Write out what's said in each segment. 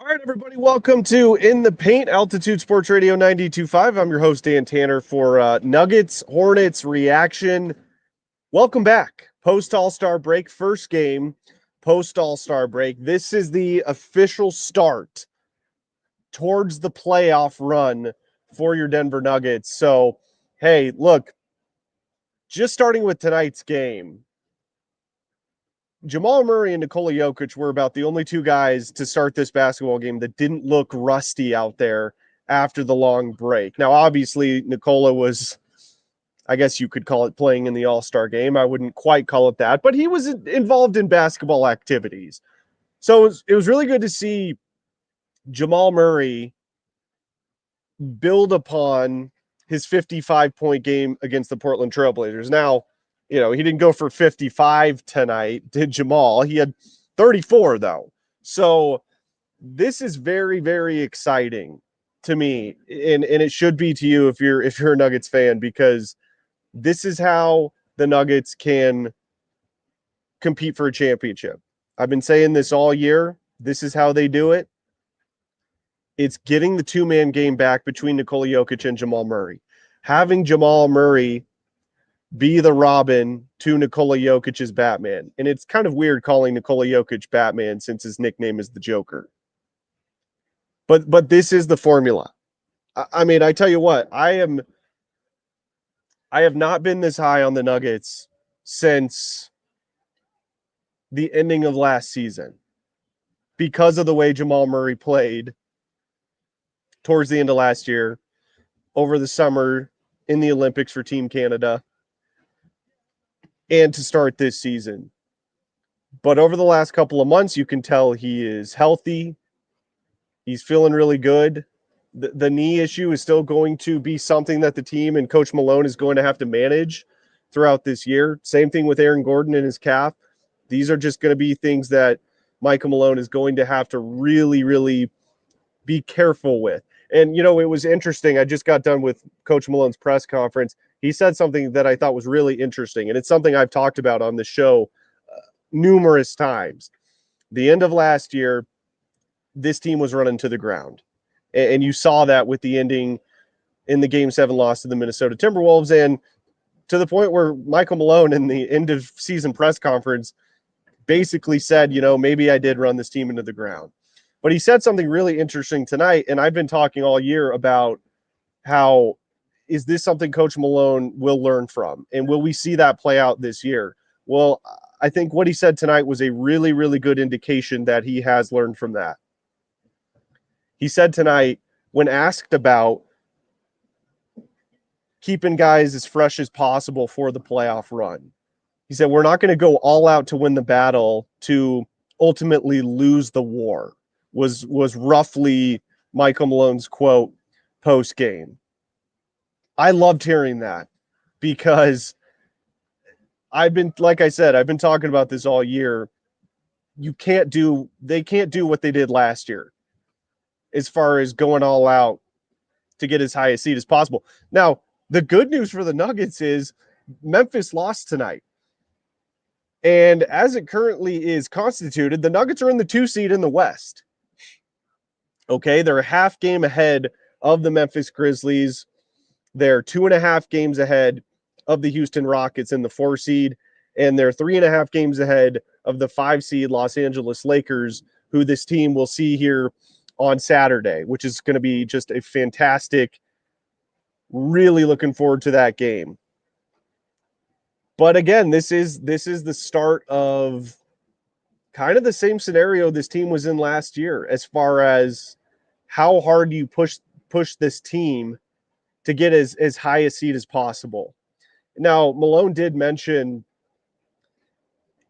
All right, everybody, welcome to In the Paint, Altitude Sports Radio 92.5. I'm your host, Dan Tanner, for Nuggets, Hornets reaction. Welcome back. Post All-Star break, first game, post All-Star break. This is the official start towards the playoff run for your Denver Nuggets. So, hey, look, just starting with tonight's game, Jamal Murray and Nikola Jokic were about the only two guys to start this basketball game that didn't look rusty out there after the long break. Now, obviously, Nikola was, I guess you could call it playing in the All-Star game. I wouldn't quite call it that, but he was involved in basketball activities. So it was really good to see Jamal Murray build upon his 55-point game against the Portland Trailblazers. Now, he didn't go for 55 tonight, did Jamal? He had 34, though. So this is very, very exciting to me, and it should be to you if you're a Nuggets fan, because this is how the Nuggets can compete for a championship. I've been saying this all year. This is how they do it. It's getting the two-man game back between Nikola Jokic and Jamal Murray. Having Jamal Murray be the Robin to Nikola Jokic's Batman. And it's kind of weird calling Nikola Jokic Batman since his nickname is the Joker. But this is the formula. I mean, I tell you what, I have not been this high on the Nuggets since the ending of last season because of the way Jamal Murray played towards the end of last year, over the summer, in the Olympics for Team Canada, and to start this season. But over the last couple of months, you can tell he is healthy. He's feeling really good. The knee issue is still going to be something that the team and Coach Malone is going to have to manage throughout this year. Same thing with Aaron Gordon and his calf. These are just going to be things that Michael Malone is going to have to really, really be careful with. And, it was interesting. I just got done with Coach Malone's press conference. He said something that I thought was really interesting, and it's something I've talked about on the show numerous times. The end of last year, this team was running to the ground, and you saw that with the ending in the Game 7 loss to the Minnesota Timberwolves, and to the point where Michael Malone in the end of season press conference basically said, maybe I did run this team into the ground. But he said something really interesting tonight, and I've been talking all year about how is this something Coach Malone will learn from, and will we see that play out this year? Well, I think what he said tonight was a really, really good indication that he has learned from that. He said tonight, when asked about keeping guys as fresh as possible for the playoff run, he said, we're not going to go all out to win the battle to ultimately lose the war, was roughly Michael Malone's quote post-game. I loved hearing that because like I said, I've been talking about this all year. They can't do what they did last year as far as going all out to get as high a seed as possible. Now, the good news for the Nuggets is Memphis lost tonight. And as it currently is constituted, the Nuggets are in the 2 seed in the West. Okay, they're a half game ahead of the Memphis Grizzlies. They're 2.5 games ahead of the Houston Rockets in the 4 seed, and they're 3.5 games ahead of the 5 seed Los Angeles Lakers, who this team will see here on Saturday, which is going to be just a fantastic, really looking forward to that game. But again, this is the start of kind of the same scenario this team was in last year, as far as how hard you push this team to get as high a seed as possible. Now, Malone did mention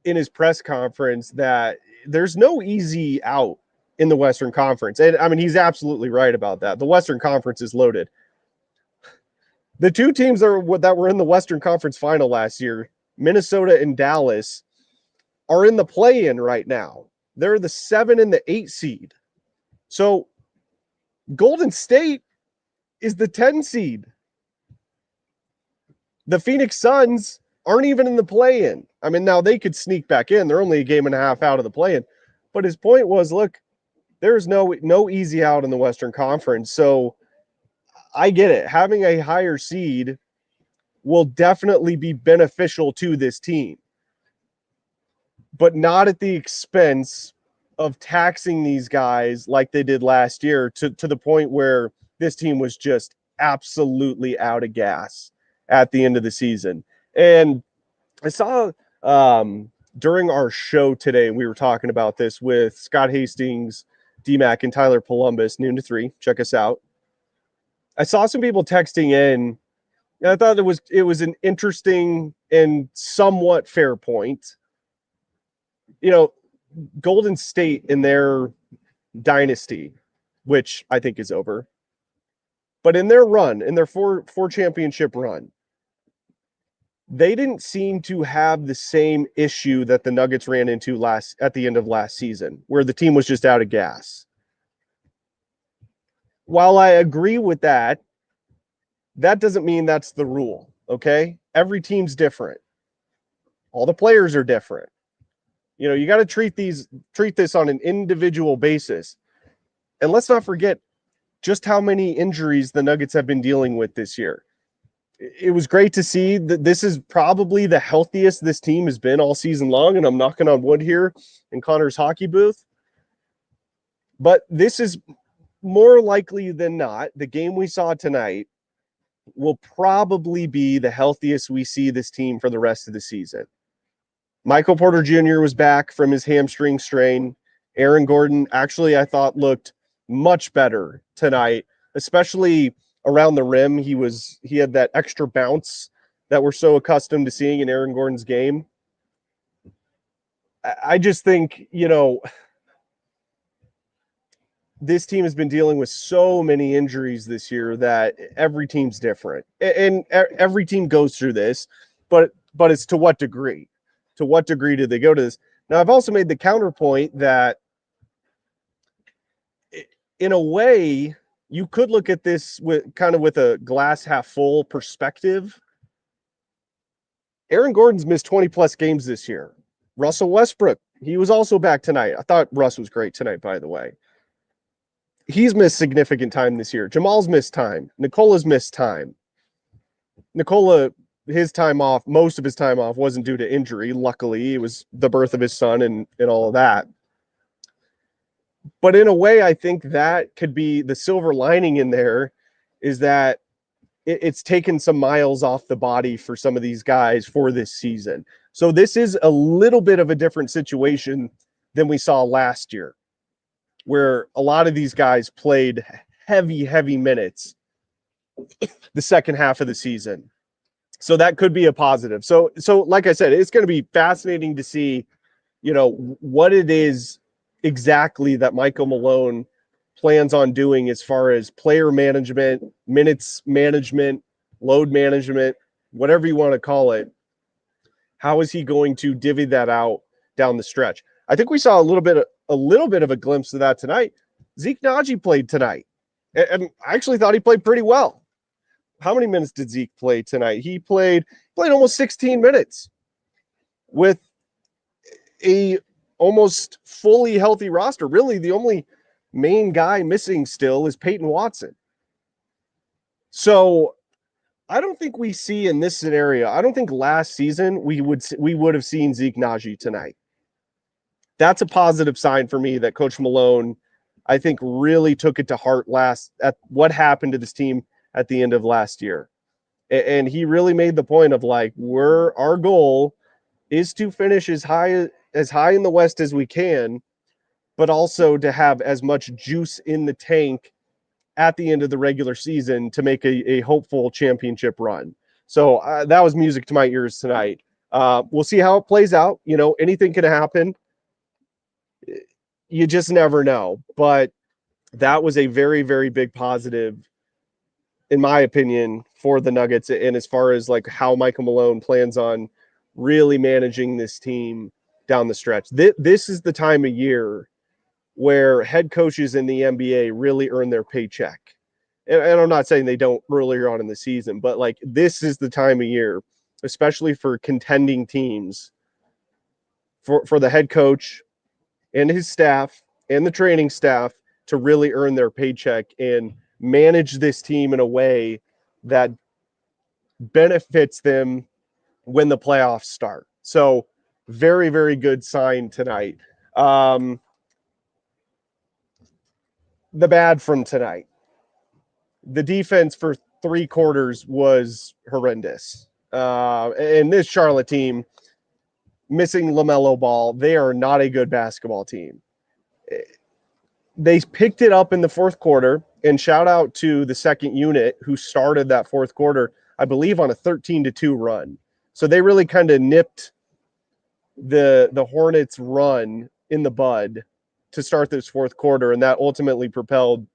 in his press conference that there's no easy out in the Western Conference. And I mean, he's absolutely right about that. The Western Conference is loaded. The two teams that were in the Western Conference final last year, Minnesota and Dallas, are in the play-in right now. They're the 7 and the 8 seed. So Golden State is the 10 seed. The Phoenix Suns aren't even in the play-in. I mean, now they could sneak back in. They're only a game and a half out of the play-in. But his point was, look, there's no easy out in the Western Conference. So I get it. Having a higher seed will definitely be beneficial to this team, but not at the expense of taxing these guys like they did last year to the point where this team was just absolutely out of gas at the end of the season. And I saw during our show today, we were talking about this with Scott Hastings, DMAC, and Tyler Columbus, noon to 3. Check us out. I saw some people texting in, and I thought it was an interesting and somewhat fair point. You know, Golden State in their dynasty, which I think is over, but in their run, in their four championship run, they didn't seem to have the same issue that the Nuggets ran into at the end of last season, where the team was just out of gas. While I agree with that, that doesn't mean that's the rule, okay? Every team's different. All the players are different. You know, you got to treat this on an individual basis. And let's not forget just how many injuries the Nuggets have been dealing with this year. It was great to see that this is probably the healthiest this team has been all season long, and I'm knocking on wood here in Connor's hockey booth. But this is more likely than not, the game we saw tonight will probably be the healthiest we see this team for the rest of the season. Michael Porter Jr. was back from his hamstring strain. Aaron Gordon, actually, I thought looked much better tonight, especially around the rim. He had that extra bounce that we're so accustomed to seeing in Aaron Gordon's game. I just think, you know, this team has been dealing with so many injuries this year that every team's different, and every team goes through this, but it's to what degree? To what degree do they go to this? Now, I've also made the counterpoint that in a way, you could look at this with a glass half full perspective. Aaron Gordon's missed 20 plus games this year. Russell Westbrook, he was also back tonight. I thought Russ was great tonight, by the way. He's missed significant time this year. Jamal's missed time. Nikola's missed time. Nikola, his time off, most of his time off wasn't due to injury. Luckily, it was the birth of his son and all of that. But in a way, I think that could be the silver lining in there, is that it's taken some miles off the body for some of these guys for this season. So this is a little bit of a different situation than we saw last year, where a lot of these guys played heavy minutes the second half of the season. So that could be a positive. So like I said, it's going to be fascinating to see, you know, what it is exactly that Michael Malone plans on doing as far as player management, minutes management, load management, whatever you want to call it. How is he going to divvy that out down the stretch? I think we saw a little bit of a glimpse of that tonight. Zeke Naji played tonight, and I actually thought he played pretty well. How many minutes did Zeke play tonight? He played almost 16 minutes with a almost fully healthy roster. Really, the only main guy missing still is Peyton Watson. So I don't think we see in this scenario, I don't think last season we would have seen Zeke Naji tonight. That's a positive sign for me that Coach Malone, I think, really took it to heart at what happened to this team at the end of last year. And he really made the point of like, our goal is to finish as high in the West as we can, but also to have as much juice in the tank at the end of the regular season to make a hopeful championship run. So that was music to my ears tonight. We'll see how it plays out. You know, anything can happen. You just never know. But that was a very, very big positive, in my opinion, for the Nuggets. And as far as like how Michael Malone plans on really managing this team down the stretch. This is the time of year where head coaches in the NBA really earn their paycheck. And I'm not saying they don't earlier on in the season, but like this is the time of year, especially for contending teams, for the head coach and his staff and the training staff to really earn their paycheck and manage this team in a way that benefits them when the playoffs start. So very, very good sign tonight. The bad from tonight. The defense for 3 quarters was horrendous. And this Charlotte team, missing LaMelo Ball, they are not a good basketball team. They picked it up in the fourth quarter, and shout out to the second unit who started that fourth quarter, I believe, on a 13-2 run. So they really kind of nipped the Hornets' run in the bud to start this fourth quarter, and that ultimately propelled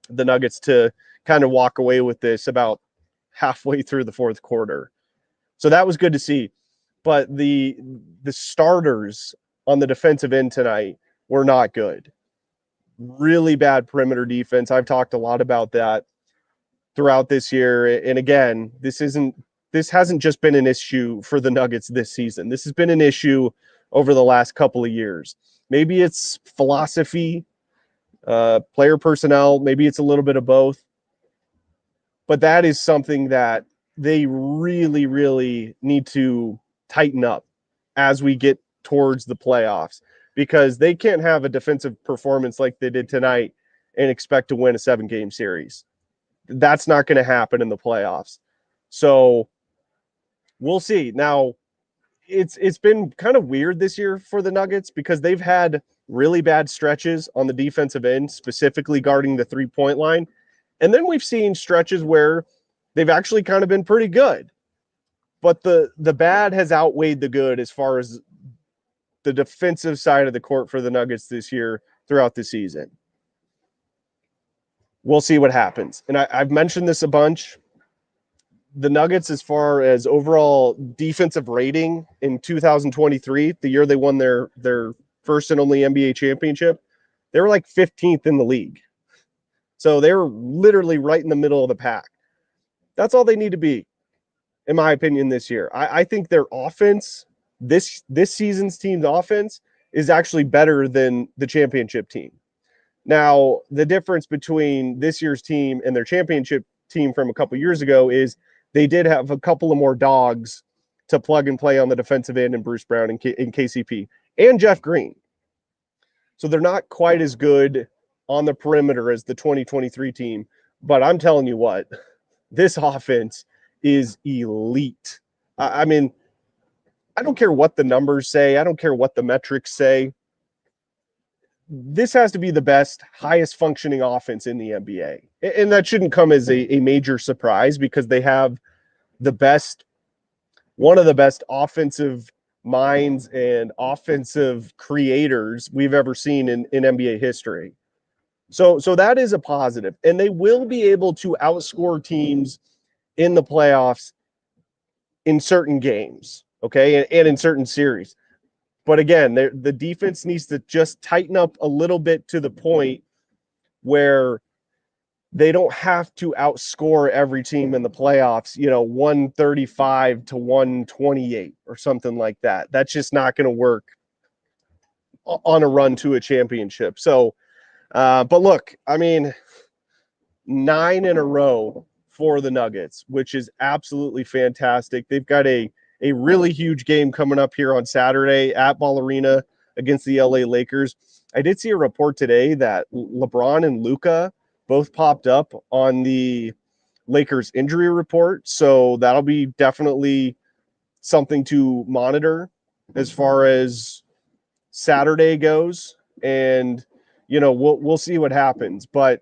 the Nuggets to kind of walk away with this about halfway through the fourth quarter. So that was good to see. But the starters on the defensive end tonight were not good. Really bad perimeter defense. I've talked a lot about that throughout this year. And again, this hasn't just been an issue for the Nuggets this season. This has been an issue over the last couple of years. Maybe it's philosophy, player personnel, maybe it's a little bit of both. But that is something that they really, really need to tighten up as we get towards the playoffs, because they can't have a defensive performance like they did tonight and expect to win a 7-game series. That's not going to happen in the playoffs. So we'll see. Now, it's been kind of weird this year for the Nuggets because they've had really bad stretches on the defensive end, specifically guarding the 3-point line. And then we've seen stretches where they've actually kind of been pretty good. But the bad has outweighed the good as far as the defensive side of the court for the Nuggets this year throughout the season. We'll see what happens. And I've mentioned this a bunch. The Nuggets, as far as overall defensive rating in 2023, the year they won their first and only NBA championship, they were like 15th in the league. So they were literally right in the middle of the pack. That's all they need to be, in my opinion, this year. I think their offense, this season's team's offense, is actually better than the championship team. Now, the difference between this year's team and their championship team from a couple years ago is they did have a couple of more dogs to plug and play on the defensive end in Bruce Brown and KCP and Jeff Green. So they're not quite as good on the perimeter as the 2023 team. But I'm telling you what, this offense is elite. I mean, I don't care what the numbers say. I don't care what the metrics say. This has to be the best, highest functioning offense in the NBA. And that shouldn't come as a major surprise because they have one of the best offensive minds and offensive creators we've ever seen in NBA history. So that is a positive. And they will be able to outscore teams in the playoffs in certain games, okay, and in certain series. But again, the defense needs to just tighten up a little bit to the point where they don't have to outscore every team in the playoffs, 135 to 128 or something like that. That's just not going to work on a run to a championship. So, but look, I mean, 9 in a row for the Nuggets, which is absolutely fantastic. They've got a really huge game coming up here on Saturday at Ball Arena against the LA Lakers. I did see a report today that LeBron and Luka both popped up on the Lakers injury report. So that'll be definitely something to monitor as far as Saturday goes. And, we'll see what happens. But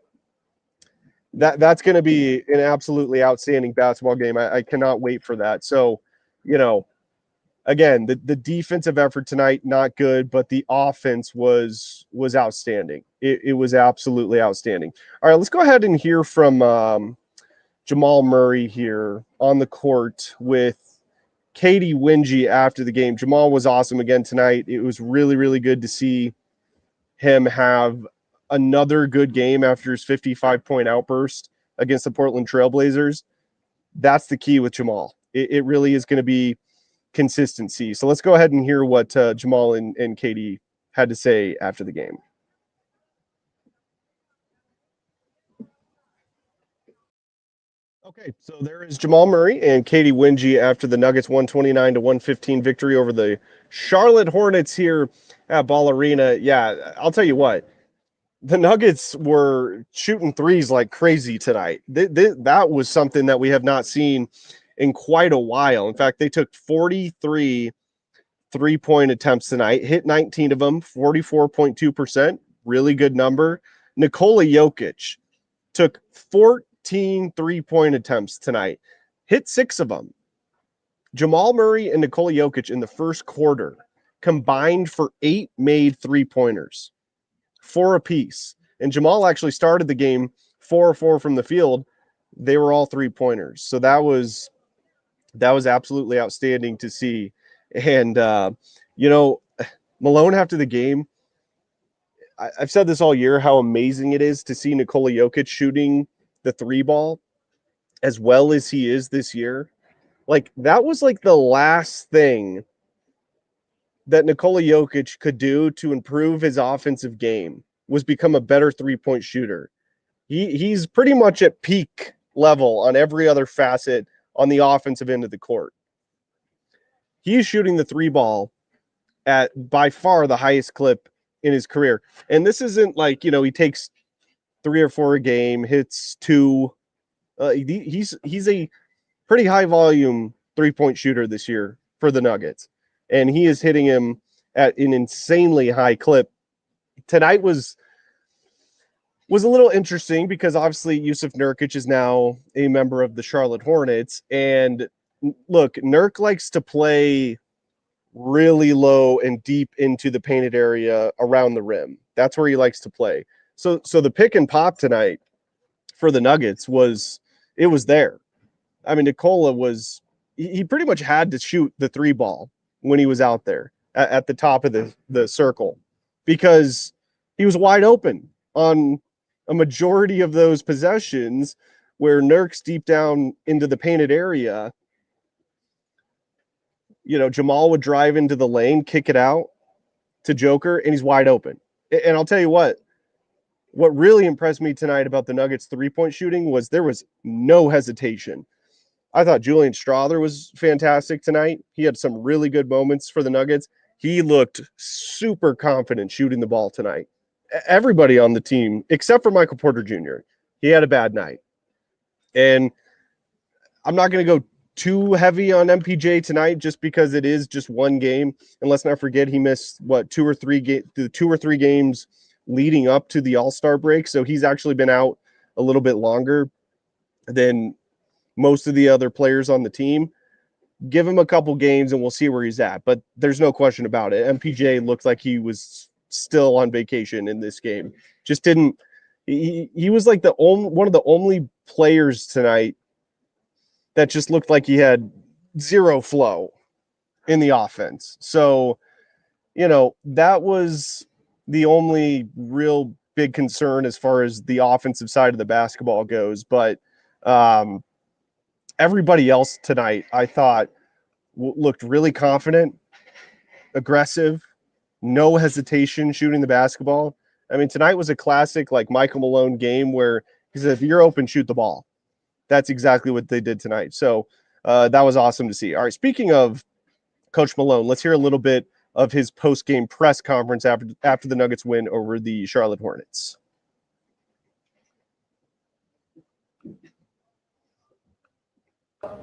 that's going to be an absolutely outstanding basketball game. I cannot wait for that. So, again, the defensive effort tonight, not good, but the offense was outstanding. It was absolutely outstanding. All right, let's go ahead and hear from Jamal Murray here on the court with Katie Wingy after the game. Jamal was awesome again tonight. It was really, really good to see him have another good game after his 55-point outburst against the Portland Trailblazers. That's the key with Jamal. It really is going to be consistency. So let's go ahead and hear what Jamal and Katie had to say after the game. Okay, so there is Jamal Murray and Katie Wingy after the Nuggets 129-115 victory over the Charlotte Hornets here at Ball Arena. Yeah, I'll tell you what, the Nuggets were shooting threes like crazy tonight. That was something that we have not seen in quite a while. In fact, they took 43 three-point attempts tonight, hit 19 of them, 44.2%, really good number. Nikola Jokic took 14 three-point attempts tonight, hit 6 of them. Jamal Murray and Nikola Jokic in the first quarter combined for 8 made three-pointers, 4 apiece. And Jamal actually started the game 4-4 from the field. They were all three-pointers. So that was absolutely outstanding to see. And Malone after the game, I've said this all year, how amazing it is to see Nikola Jokic shooting the three ball as well as he is this year. Like, that was like the last thing that Nikola Jokic could do to improve his offensive game was become a better three-point shooter. He's pretty much at peak level on every other facet on the offensive end of the court. He's shooting the three ball at by far the highest clip in his career. And this isn't like, he takes 3 or 4 a game, hits 2. He's a pretty high volume three-point shooter this year for the Nuggets. And he is hitting him at an insanely high clip. Tonight was a little interesting because obviously Yusuf Nurkic is now a member of the Charlotte Hornets. And look, Nurk likes to play really low and deep into the painted area around the rim. That's where he likes to play. So the pick and pop tonight for the Nuggets was there. I mean, Nikola he pretty much had to shoot the three ball when he was out there at the top of the circle because he was wide open on a majority of those possessions where Nurk's deep down into the painted area. Jamal would drive into the lane, kick it out to Joker, and he's wide open. And I'll tell you what really impressed me tonight about the Nuggets three-point shooting was there was no hesitation. I thought Julian Strawther was fantastic tonight. He had some really good moments for the Nuggets. He looked super confident shooting the ball tonight. Everybody on the team, except for Michael Porter Jr., he had a bad night. And I'm not going to go too heavy on MPJ tonight just because it is just one game. And let's not forget he missed, 2 or 3 games leading up to the All-Star break. So he's actually been out a little bit longer than most of the other players on the team. Give him a couple games and we'll see where he's at. But there's no question about it. MPJ looked like he was still on vacation in this game. Just didn't. He was like one of the only players tonight that just looked like he had zero flow in the offense. So, that was the only real big concern as far as the offensive side of the basketball goes. But everybody else tonight, I thought, looked really confident, aggressive, no hesitation shooting the basketball. I mean, tonight was a classic, like, Michael Malone game where he said, if you're open, shoot the ball. That's exactly what they did tonight. So that was awesome to see. All right, speaking of Coach Malone, let's hear a little bit of his post-game press conference after the Nuggets win over the Charlotte Hornets.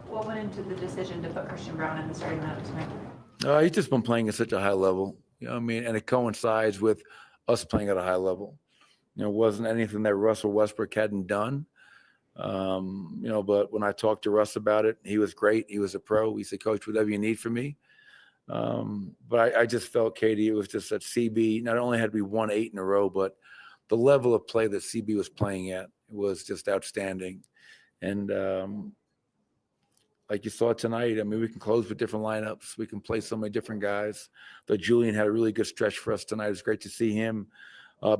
What went into the decision to put Christian Braun in the starting lineup tonight? He's just been playing at such a high level, and it coincides with us playing at a high level. It wasn't anything that Russell Westbrook hadn't done. But when I talked to Russ about it, he was great. He was a pro. He said, Coach, whatever you need from me. But I just felt, Katie, it was just that CB, not only had we won 8 in a row, but the level of play that CB was playing at was just outstanding. And like you saw tonight, I mean, we can close with different lineups. We can play so many different guys. But Julian had a really good stretch for us tonight. It was great to see him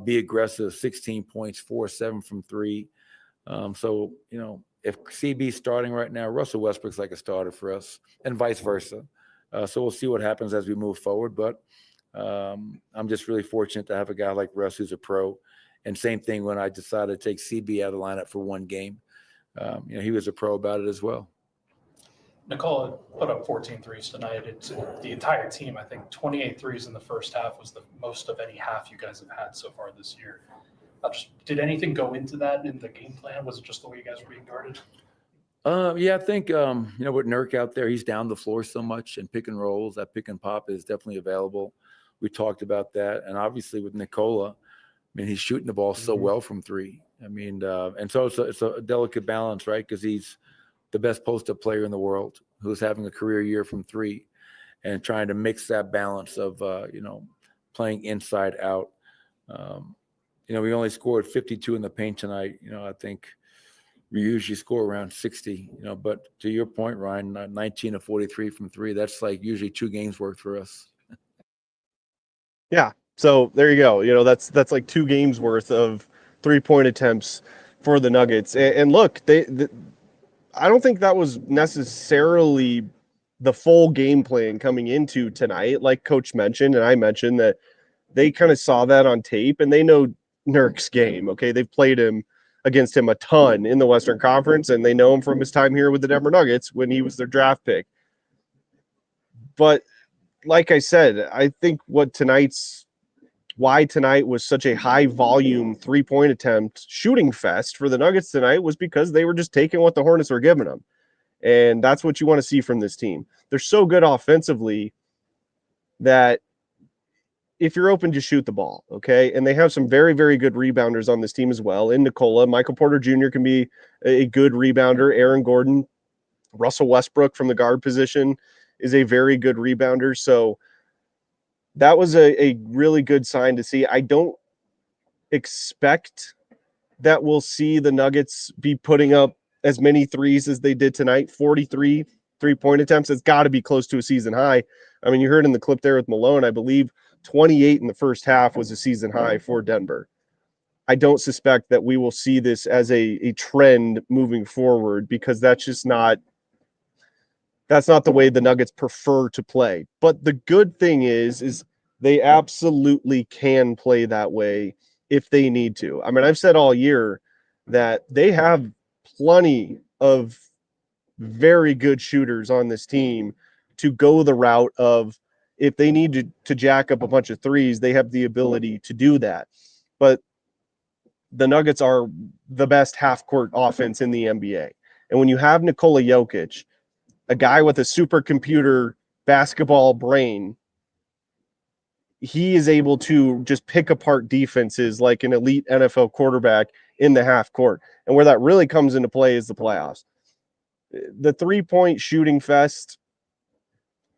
be aggressive, 16 points, 4-7 from 3. So, if CB's starting right now, Russell Westbrook's like a starter for us and vice versa. So we'll see what happens as we move forward. But I'm just really fortunate to have a guy like Russ who's a pro. And same thing when I decided to take CB out of the lineup for one game. he was a pro about it as well. Nikola put up 14 threes tonight. It's the entire team. I think 28 threes in the first half was the most of any half you guys have had so far this year. Did anything go into that in the game plan? Was it just the way you guys were being guarded? Yeah, I think, with Nurk out there, he's down the floor so much and pick and rolls. That pick and pop is definitely available. We talked about that. And obviously with Nikola, he's shooting the ball so well from three. And so it's a delicate balance, right? Because he's the best post-up player in the world who's having a career year from three and trying to mix that balance of, playing inside out. We only scored 52 in the paint tonight. I think we usually score around 60, but to your point, Ryan, 19 of 43 from three, that's like usually 2 games worth for us. Yeah. So there you go. That's like 2 games worth of 3-point attempts for the Nuggets. And look, I don't think that was necessarily the full game plan coming into tonight. Like Coach mentioned, and I mentioned, that they kind of saw that on tape and they know Nurk's game. Okay. They've played against him a ton in the Western Conference, and they know him from his time here with the Denver Nuggets when he was their draft pick. But like I said, I think why tonight was such a high volume 3-point attempt shooting fest for the Nuggets tonight was because they were just taking what the Hornets were giving them. And that's what you want to see from this team. They're so good offensively that if you're open, just shoot the ball, okay? And they have some very, very good rebounders on this team as well. In Nikola, Michael Porter Jr. can be a good rebounder. Aaron Gordon, Russell Westbrook from the guard position is a very good rebounder. So that was a really good sign to see. I don't expect that we'll see the Nuggets be putting up as many threes as they did tonight. 43 3-point attempts. It's got to be close to a season high. You heard in the clip there with Malone, I believe 28 in the first half was a season high for Denver. I don't suspect that we will see this as a trend moving forward, because that's not the way the Nuggets prefer to play. But the good thing is they absolutely can play that way if they need to. I've said all year that they have plenty of very good shooters on this team to go the route of, if they need to jack up a bunch of threes, they have the ability to do that. But the Nuggets are the best half-court offense in the NBA. And when you have Nikola Jokic, a guy with a supercomputer basketball brain, he is able to just pick apart defenses like an elite NFL quarterback in the half court. And where that really comes into play is the playoffs. The 3-point shooting fest,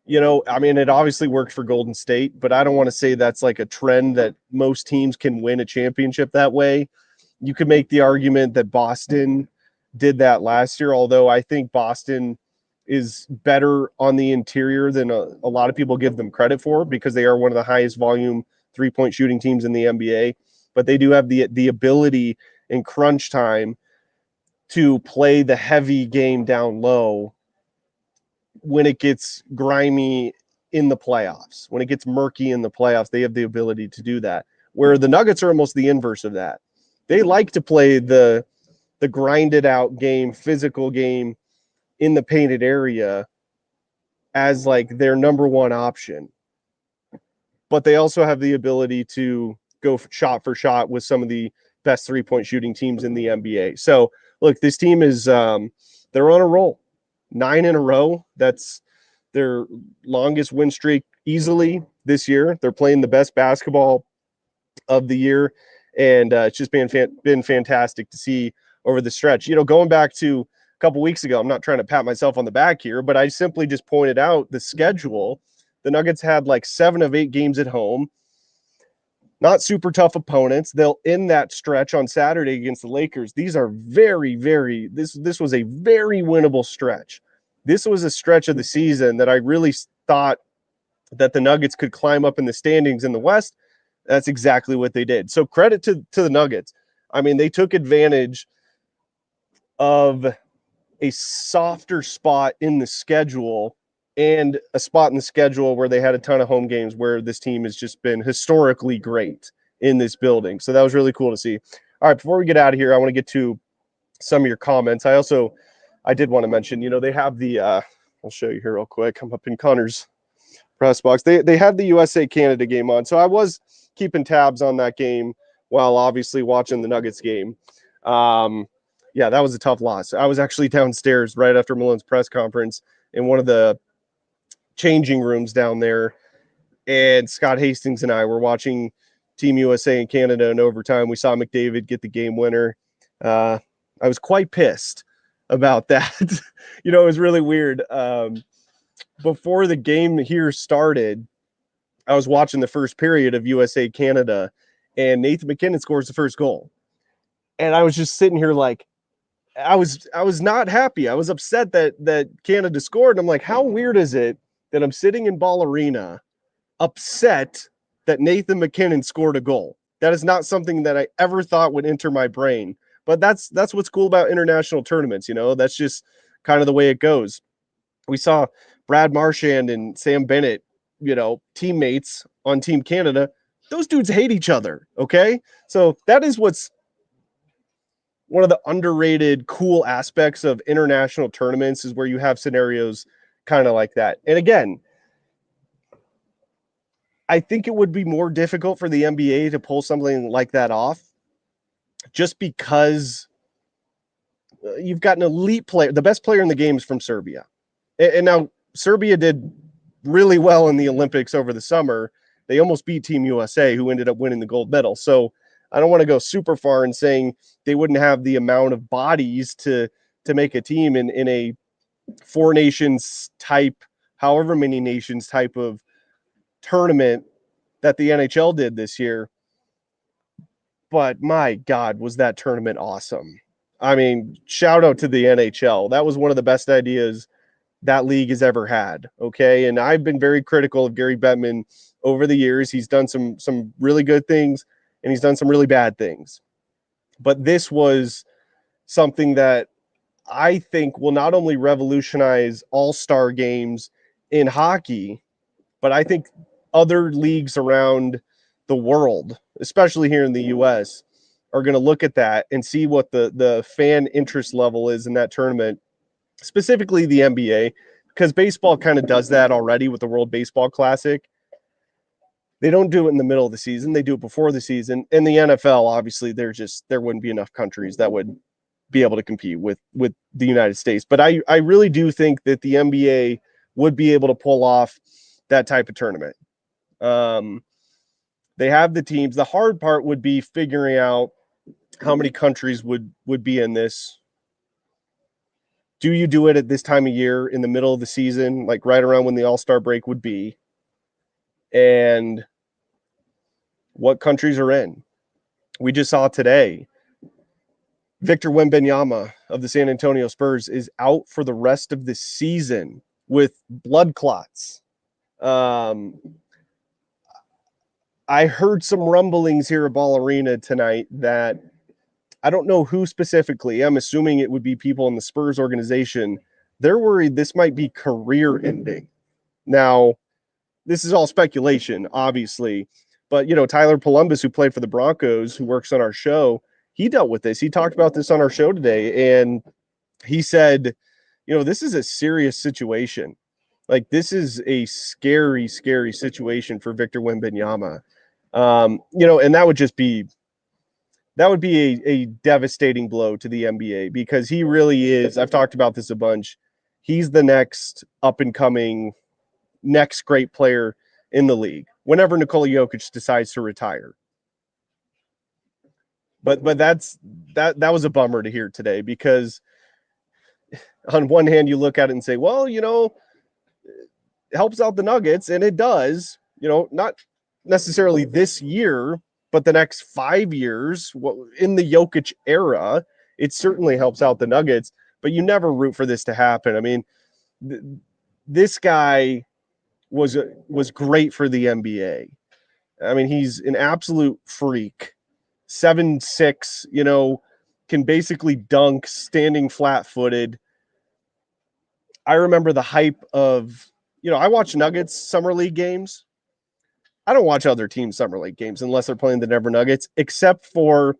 it obviously worked for Golden State, but I don't want to say that's like a trend that most teams can win a championship that way. You could make the argument that Boston did that last year, although I think Boston is better on the interior than a lot of people give them credit for, because they are one of the highest volume 3-point shooting teams in the NBA. But they do have the ability in crunch time to play the heavy game down low when it gets grimy in the playoffs. When it gets murky in the playoffs, they have the ability to do that. Where the Nuggets are almost the inverse of that. They like to play the grinded out game, physical game in the painted area as like their number one option. But they also have the ability to go shot for shot with some of the best 3-point shooting teams in the NBA. So look, this team is they're on a roll. 9 in a row. That's their longest win streak easily this year. They're playing the best basketball of the year, and it's just been fantastic to see over the stretch. Going back to a couple weeks ago, I'm not trying to pat myself on the back here, but I simply just pointed out the schedule. The Nuggets had like 7 of 8 games at home. Not super tough opponents. They'll end that stretch on Saturday against the Lakers. These are very, very, this was a very winnable stretch. This was a stretch of the season that I really thought that the Nuggets could climb up in the standings in the West. That's exactly what they did. So credit to the Nuggets. They took advantage of a softer spot in the schedule, and a spot in the schedule where they had a ton of home games where this team has just been historically great in this building. So that was really cool to see. All right, before we get out of here, I want to get to some of your comments. I did want to mention, they have the I'll show you here real quick. I'm up in Connor's press box. They had the USA Canada game on, so I was keeping tabs on that game while obviously watching the Nuggets game. Yeah, that was a tough loss. I was actually downstairs right after Malone's press conference in one of the changing rooms down there, and Scott Hastings and I were watching Team USA and Canada in overtime. We saw McDavid get the game winner. I was quite pissed about that. It was really weird. Before the game here started, I was watching the first period of USA Canada, and Nathan McKinnon scores the first goal. And I was just sitting here like, I was not happy. I was upset that Canada scored. And I'm like, how weird is it that I'm sitting in Ball Arena upset that Nathan McKinnon scored a goal? That is not something that I ever thought would enter my brain. But that's what's cool about international tournaments. That's just kind of the way it goes. We saw Brad Marchand and Sam Bennett, teammates on Team Canada. Those dudes hate each other. Okay. So that is what's one of the underrated cool aspects of international tournaments, is where you have scenarios kind of like that. And again, I think it would be more difficult for the NBA to pull something like that off, just because you've got an elite player. The best player in the game is from Serbia. And now Serbia did really well in the Olympics over the summer. They almost beat Team USA, who ended up winning the gold medal. So I don't want to go super far in saying they wouldn't have the amount of bodies to make a team in a 4 nations type, however many nations type of tournament that the NHL did this year. But my God, was that tournament awesome. I mean, shout out to the NHL. That was one of the best ideas that league has ever had. Okay. And I've been very critical of Gary Bettman over the years. He's done some really good things, and he's done some really bad things. But this was something that I think will not only revolutionize all-star games in hockey, but I think other leagues around the world, especially here in the US, are going to look at that and see what the fan interest level is in that tournament, specifically the NBA, because baseball kind of does that already with the World Baseball Classic. They don't do it in the middle of the season. They do it before the season. In the NFL, obviously, there wouldn't be enough countries that would be able to compete with the United States. But I really do think that the NBA would be able to pull off that type of tournament. They have the teams. The hard part would be figuring out how many countries would be in this. Do you do it at this time of year in the middle of the season, like right around when the All-Star break would be? And what countries are in? We just saw today, Victor Wembanyama of the San Antonio Spurs is out for the rest of the season with blood clots. I heard some rumblings here at Ball Arena tonight that I don't know who specifically. I'm assuming it would be people in the Spurs organization. They're worried this might be career ending. Now, this is all speculation, obviously. But, Tyler Columbus, who played for the Broncos, who works on our show, he dealt with this. He talked about this on our show today. And he said, this is a serious situation. Like, this is a scary, scary situation for Victor Wembanyama. And that would be a devastating blow to the NBA, because he really is. I've talked about this a bunch. He's the next up and coming, next great player in the league whenever Nikola Jokic decides to retire. But that was a bummer to hear today, because on one hand you look at it and say, well, it helps out the Nuggets, and it does, not necessarily this year, but the next 5 years in the Jokic era, it certainly helps out the Nuggets. But you never root for this to happen. I mean, this guy was great for the NBA. I mean, he's an absolute freak. 7'6", can basically dunk, standing flat-footed. I remember the hype of, I watch Nuggets Summer League games. I don't watch other teams' Summer League games unless they're playing the Denver Nuggets, except for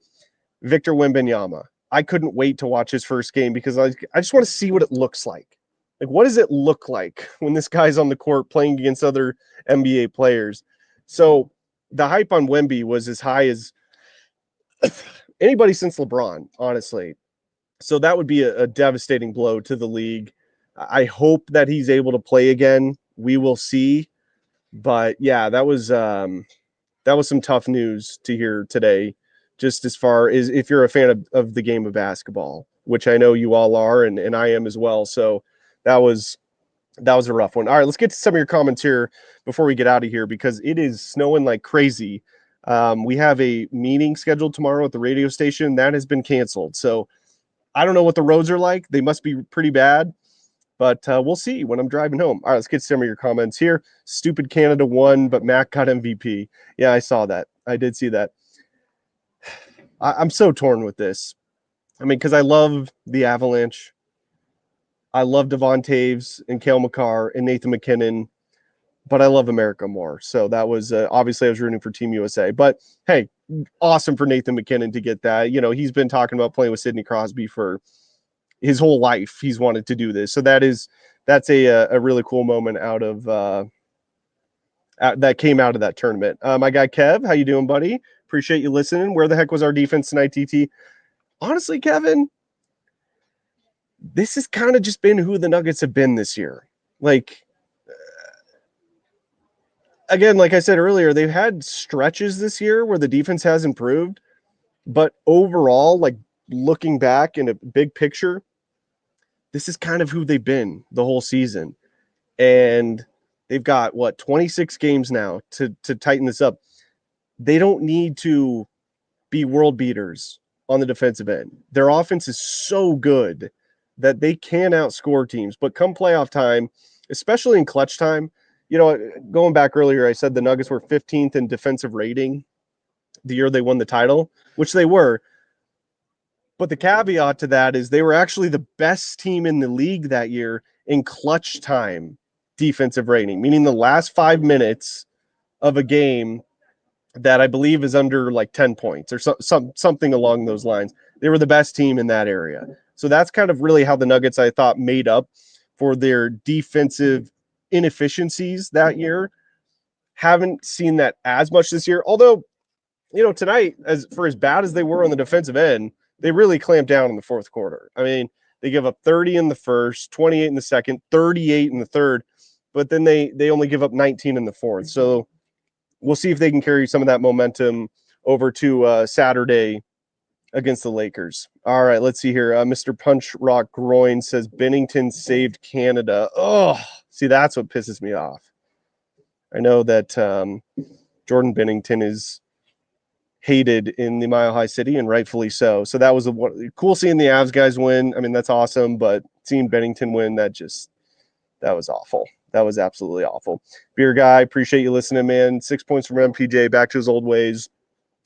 Victor Wembanyama. I couldn't wait to watch his first game because I just want to see what it looks like. Like, what does it look like when this guy's on the court playing against other NBA players? So the hype on Wemby was as high as anybody since LeBron, honestly. So that would be a devastating blow to the league. I hope that he's able to play again. We will see. But yeah, that was some tough news to hear today, just as far as if you're a fan of the game of basketball, which I know you all are, and I am as well. So that was a rough one. All right, let's get to some of your comments here before we get out of here, because it is snowing like crazy. We have a meeting scheduled tomorrow at the radio station that has been canceled. So I don't know what the roads are like. They must be pretty bad, but we'll see when I'm driving home. All right, let's get some of your comments here. Stupid Canada won, but Mac got MVP. Yeah, I saw that. I did see that. I'm so torn with this. I mean, because I love the Avalanche. I love Devon Taves and Cale Makar and Nathan McKinnon, but I love America more. So that was obviously I was rooting for Team USA. But hey, awesome for Nathan McKinnon to get that. You know, he's been talking about playing with Sidney Crosby for his whole life. He's wanted to do this. So that's a really cool moment out of that came out of that tournament. My guy Kev, how you doing, buddy? Appreciate you listening. Where the heck was our defense tonight, TT? Honestly, Kevin, this has kind of just been who the Nuggets have been this year. Like, again, like I said earlier, they've had stretches this year where the defense has improved, but overall, like looking back in a big picture, this is kind of who they've been the whole season. And they've got 26 games now to tighten this up. They don't need to be world beaters on the defensive end. Their offense is so good that they can outscore teams, but come playoff time, especially in clutch time, you know, going back earlier, I said the Nuggets were 15th in defensive rating the year they won the title, which they were. But the caveat to that is they were actually the best team in the league that year in clutch time defensive rating, meaning the last 5 minutes of a game that I believe is under like 10 points or something along those lines. They were the best team in that area. So that's kind of really how the Nuggets, I thought, made up for their defensive inefficiencies that year. Haven't seen that as much this year. Although, you know, tonight, as bad as they were on the defensive end, they really clamped down in the fourth quarter. I mean, they give up 30 in the first, 28 in the second, 38 in the third, but then they only give up 19 in the fourth. So we'll see if they can carry some of that momentum over to Saturday against the Lakers. All right, let's see here. Mr. Punch Rock Groin says Bennington saved Canada. Oh, see, that's what pisses me off. I know that Jordan Bennington is hated in the Mile High City, and rightfully so. So that was cool seeing the Avs guys win. I mean, that's awesome, but seeing Bennington win, that was awful. That was absolutely awful. Beer Guy, appreciate you listening, man. 6 points from MPJ, back to his old ways.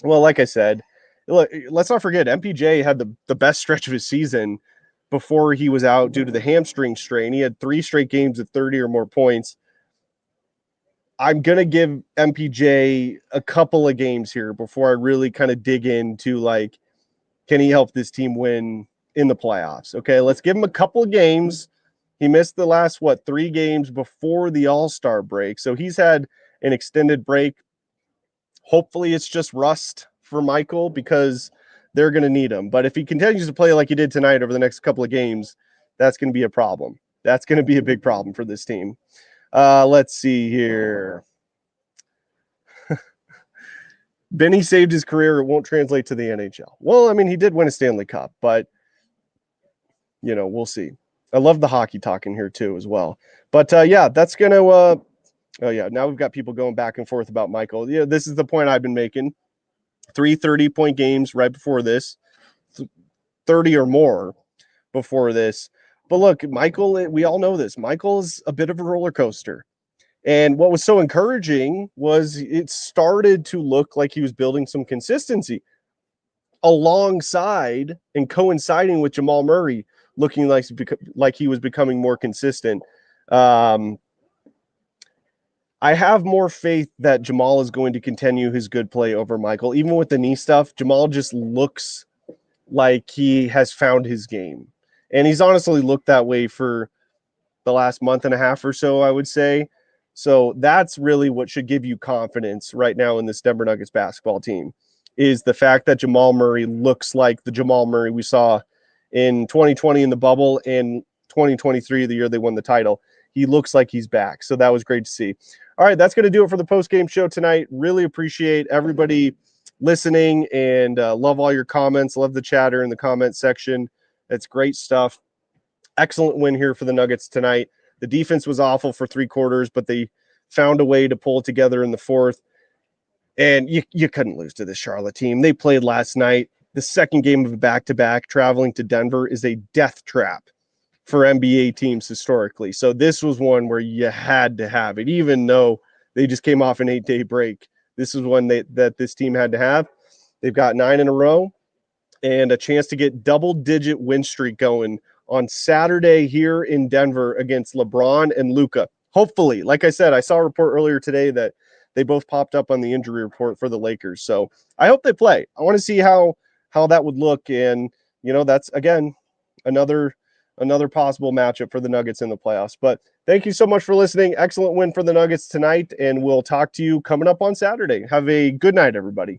Well, like I said, look, let's not forget, MPJ had the best stretch of his season before he was out due to the hamstring strain. He had 3 straight games of 30 or more points. I'm going to give MPJ a couple of games here before I really kind of dig into, like, can he help this team win in the playoffs? Okay, let's give him a couple of games. He missed the last, 3 games before the All-Star break. So he's had an extended break. Hopefully it's just rust for Michael because they're going to need him. But if he continues to play like he did tonight over the next couple of games, that's going to be a problem. That's going to be a big problem for this team. Let's see here. Benny saved his career. It won't translate to the NHL. Well, I mean, he did win a Stanley Cup, but, you know, we'll see. I love the hockey talk in here too as well. But, yeah, that's going to oh, yeah, now we've got people going back and forth about Michael. Yeah, this is the point I've been making. 3 30-point games right before this, 30 or more before this. But look, Michael, we all know this. Michael is a bit of a roller coaster. And what was so encouraging was it started to look like he was building some consistency alongside and coinciding with Jamal Murray looking like he was becoming more consistent. I have more faith that Jamal is going to continue his good play over Michael. Even with the knee stuff, Jamal just looks like he has found his game. And he's honestly looked that way for the last month and a half or so, I would say. So that's really what should give you confidence right now in this Denver Nuggets basketball team, is the fact that Jamal Murray looks like the Jamal Murray we saw in 2020 in the bubble and 2023, the year they won the title. He looks like he's back. So that was great to see. All right, that's going to do it for the post-game show tonight. Really appreciate everybody listening and love all your comments. Love the chatter in the comment section. It's great stuff. Excellent win here for the Nuggets tonight. The defense was awful for 3 quarters, but they found a way to pull it together in the fourth. And you couldn't lose to this Charlotte team. They played last night. The second game of a back-to-back traveling to Denver is a death trap for NBA teams historically. So this was one where you had to have it, even though they just came off an 8-day break. This is one that this team had to have. They've got 9 in a row and a chance to get double-digit win streak going on Saturday here in Denver against LeBron and Luka. Hopefully, like I said, I saw a report earlier today that they both popped up on the injury report for the Lakers. So I hope they play. I want to see how that would look. And, that's, again, another possible matchup for the Nuggets in the playoffs. But thank you so much for listening. Excellent win for the Nuggets tonight, and we'll talk to you coming up on Saturday. Have a good night, everybody.